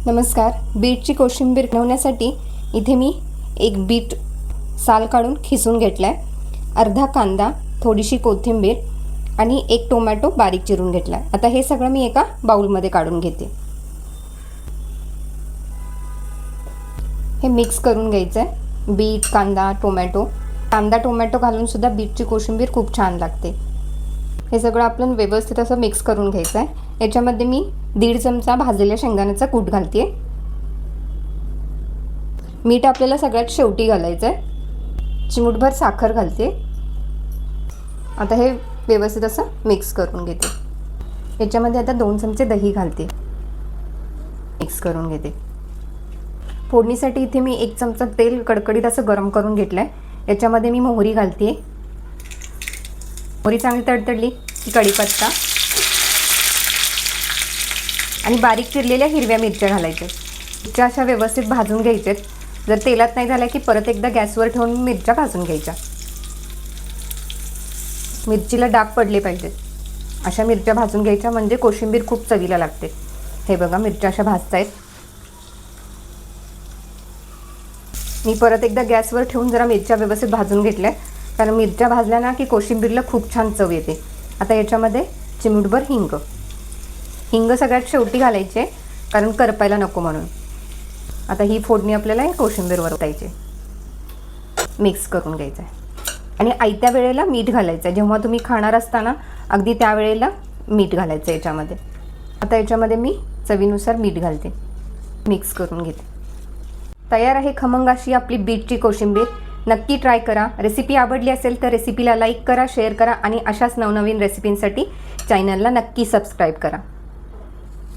नमस्कार. बीटची कोशिंबीर बनवण्यासाठी इथे मी एक बीट साल काढून खिसून घेतलाय, अर्धा कांदा, थोडीशी कोथिंबीर आणि एक टोमॅटो बारीक चिरून घेतलाय. आता हे सगळं मी एका बाउलमध्ये काढून घेते. हे मिक्स करून घ्यायचं आहे. बीट, कांदा, टोमॅटो घालून सुद्धा बीटची कोशिंबीर खूप छान लागते. हे सगळं आपण व्यवस्थित असं मिक्स करून घ्यायचं आहे. याच्यामध्ये मी 1.5 चमचा भाजलेल्या शेंगदाण्याचा कूट घालते. मीठ आपल्याला सगळ्यात शेवटी घालायचं आहे. चिमूटभर साखर घालते. आता हे व्यवस्थित असं मिक्स करून घेते. याच्यामध्ये आता 2 चमचे दही घालते. मिक्स करून घेते. फोडणीसाठी इथे मी 1 चमचा तेल कडकडीत असं गरम करून घेतलंय. याच्यामध्ये मी मोहरी घालते. मोहरी चांगली तडतडली की कढीपत्ता आणि बारीक चिरलेल्या हिरव्या मिरच्या घालायच्या. मिरच्या अशा व्यवस्थित भाजून घ्यायच्यात. जर तेलात नाही झाल्या की परत एकदा गॅसवर ठेवून मिरच्या भाजून घ्यायच्या. मिरचीला डाग पडले पाहिजेत अशा मिरच्या भाजून घ्यायच्या, म्हणजे कोशिंबीर खूप चवीला लागते. हे बघा, मिरच्या अशा भाजतायत. मी परत एकदा गॅसवर ठेवून जरा मिरच्या व्यवस्थित भाजून घेतल्या, कारण मिरच्या भाजल्या ना की कोशिंबीरला खूप छान चव येते. आता याच्यामध्ये चिमूटभर हिंग सगळ्यात शेवटी घालायचे, कारण करपायला नको म्हणून. आता ही फोडणी आपल्याला कोशिंबीरवर ओतायची. मिक्स करून घ्यायचं आहे. आणि आयत्या वेळेला मीठ घालायचं आहे. जेव्हा तुम्ही खाणार असताना अगदी त्यावेळेला मीठ घालायचं याच्यामध्ये. आता याच्यामध्ये मी चवीनुसार मीठ घालते. मिक्स करून घेते. तयार आहे खमंग अशी आपली बीटची कोशिंबीर. नक्की ट्राय करा. रेसिपी आवडली असेल तर रेसिपीला लाईक करा, शेअर करा आणि अशाच नवनवीन रेसिपींसाठी चॅनलला नक्की सबस्क्राईब करा.